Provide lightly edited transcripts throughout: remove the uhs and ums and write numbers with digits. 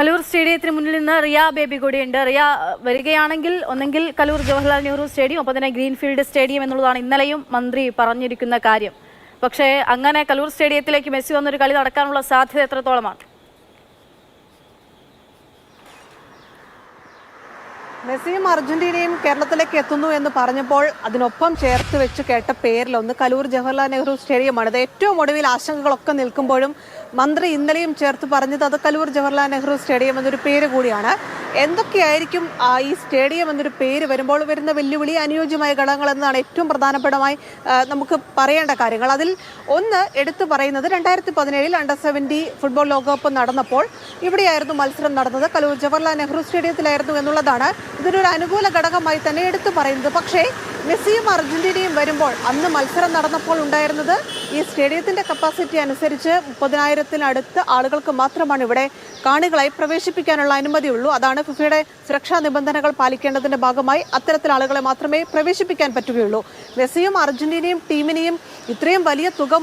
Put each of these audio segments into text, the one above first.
കലൂർ സ്റ്റേഡിയത്തിന് മുന്നിൽ നിന്ന് റിയ ബേബി കൂടിയുണ്ട്. റിയ വരികയാണെങ്കിൽ ഒന്നെങ്കിൽ കലൂർ ജവഹർലാൽ നെഹ്റു സ്റ്റേഡിയം, ഒപ്പം തന്നെ ഗ്രീൻഫീൽഡ് സ്റ്റേഡിയം എന്നുള്ളതാണ് ഇന്നലെയും മന്ത്രി പറഞ്ഞിരിക്കുന്ന കാര്യം. പക്ഷേ അങ്ങനെ കലൂർ സ്റ്റേഡിയത്തിലേക്ക് മെസ്സി വന്നൊരു കളി നടക്കാനുള്ള സാധ്യത എത്രത്തോളമാണ്? മെസ്സിയും അർജന്റീനയും കേരളത്തിലേക്ക് എത്തുന്നു എന്ന് പറഞ്ഞപ്പോൾ അതിനൊപ്പം ചേർത്ത് വെച്ച് കേട്ട പേരിലൊന്ന് കലൂർ ജവഹർലാൽ നെഹ്റു സ്റ്റേഡിയമാണ്. അത് ഏറ്റവും ഒടുവിൽ ആശങ്കകളൊക്കെ നിൽക്കുമ്പോഴും മന്ത്രി ഇന്നലെയും ചേർത്ത് പറഞ്ഞത് അത് കലൂർ ജവഹർലാൽ നെഹ്റു സ്റ്റേഡിയം എന്നൊരു പേര് കൂടിയാണ്. എന്തൊക്കെയായിരിക്കും ഈ സ്റ്റേഡിയം എന്നൊരു പേര് വരുമ്പോൾ വരുന്ന വെല്ലുവിളി, അനുയോജ്യമായ ഘടകങ്ങൾ എന്നതാണ് ഏറ്റവും പ്രധാനപ്പെട്ടമായി നമുക്ക് പറയേണ്ട കാര്യങ്ങൾ. അതിൽ ഒന്ന് എടുത്തു പറയുന്നത് 2017 അണ്ടർ-17 ഫുട്ബോൾ ലോകകപ്പ് നടന്നപ്പോൾ ഇവിടെയായിരുന്നു മത്സരം നടന്നത്, കലൂർ ജവഹർലാൽ നെഹ്റു സ്റ്റേഡിയത്തിലായിരുന്നു എന്നുള്ളതാണ് ഇതിനൊരു അനുകൂല ഘടകമായി തന്നെ എടുത്തു പറയുന്നത്. പക്ഷേ മെസ്സിയും അർജന്റീനയും വരുമ്പോൾ അന്ന് മത്സരം നടന്നപ്പോൾ ഉണ്ടായിരുന്നത് ഈ സ്റ്റേഡിയത്തിന്റെ കപ്പാസിറ്റി അനുസരിച്ച് 30,000-ത്തിനടുത്ത് ആളുകൾക്ക് മാത്രമാണ് ഇവിടെ കാണികളായി പ്രവേശിപ്പിക്കാനുള്ള അനുമതിയുള്ളൂ. അതാണ് ഫിഫയുടെ സുരക്ഷാ നിബന്ധനകൾ പാലിക്കേണ്ടതിന്റെ ഭാഗമായി അത്തരത്തിൽ ആളുകളെ മാത്രമേ പ്രവേശിപ്പിക്കാൻ പറ്റുകയുള്ളൂ. മെസ്സിയും അർജന്റീനയും ടീമിനെയും ഇത്രയും വലിയ തുക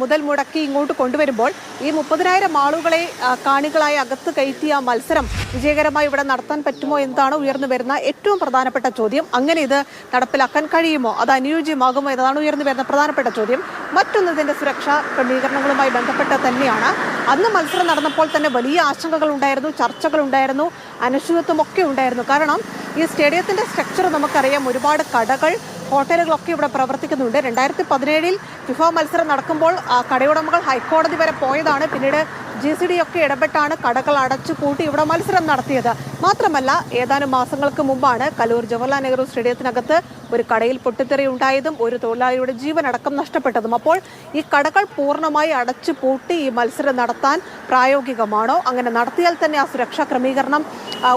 മുതൽ മുടക്കി ഇങ്ങോട്ട് കൊണ്ടുവരുമ്പോൾ ഈ 30,000 ആളുകളെ കാണികളായി അകത്ത് കയറ്റിയ മത്സരം വിജയകരമായി ഇവിടെ നടത്താൻ പറ്റുമോ എന്നതാണ് ഉയർന്നു വരുന്ന ഏറ്റവും പ്രധാനപ്പെട്ട ചോദ്യം. അങ്ങനെ ഇത് നടപ്പിലാക്കാൻ കഴിയുമോ, അത് അനുയോജ്യമാകുമോ എന്നതാണ് ഉയർന്നു വരുന്ന പ്രധാനപ്പെട്ട ചോദ്യം. മറ്റൊന്ന് ഇതിന്റെ സുരക്ഷാ ക്രമീകരണങ്ങളുമായി ബന്ധപ്പെട്ട് തന്നെയാണ്. അന്ന് മത്സരം നടന്നപ്പോൾ തന്നെ വലിയ ആശങ്കകൾ ഉണ്ടായിരുന്നു, ചർച്ചകൾ ഉണ്ടായിരുന്നു, അനിശ്ചിതത്വമൊക്കെ ഉണ്ടായിരുന്നു. കാരണം ഈ സ്റ്റേഡിയത്തിന്റെ സ്ട്രക്ചർ നമുക്കറിയാം, ഒരുപാട് കടകൾ, ഹോട്ടലുകളൊക്കെ ഇവിടെ പ്രവർത്തിക്കുന്നുണ്ട്. 2017 ഫിഫ മത്സരം നടക്കുമ്പോൾ കടയുടമകൾ ഹൈക്കോടതി വരെ പോയതാണ്. പിന്നീട് GCD ഒക്കെ ഇടപെട്ടാണ് കടകൾ അടച്ചു പൂട്ടി ഇവിടെ മത്സരം നടത്തിയത്. മാത്രമല്ല ഏതാനും മാസങ്ങൾക്ക് മുമ്പാണ് കലൂർ ജവഹർലാൽ നെഹ്റു സ്റ്റേഡിയത്തിനകത്ത് ഒരു കടയിൽ പൊട്ടിത്തെറി ഉണ്ടായതും ഒരു തൊഴിലാളിയുടെ ജീവനടക്കം നഷ്ടപ്പെട്ടതും. അപ്പോൾ ഈ കടകൾ പൂർണ്ണമായി അടച്ചു പൂട്ടി ഈ മത്സരം നടത്താൻ പ്രായോഗികമാണോ? അങ്ങനെ നടത്തിയാൽ തന്നെ ആ സുരക്ഷാ ക്രമീകരണം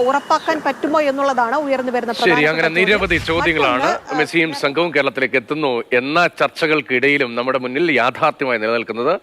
ഉറപ്പാക്കാൻ പറ്റുമോ എന്നുള്ളതാണ് ഉയർന്നു വരുന്ന ശരി. അങ്ങനെ നിരവധി ചോദ്യങ്ങളാണ് മെസ്സിയും സംഘവും കേരളത്തിലേക്ക് എത്തുന്നു എന്ന ചർച്ചകൾക്കിടയിലും നമ്മുടെ മുന്നിൽ യാഥാർത്ഥ്യമായി നിലനിൽക്കുന്നത്.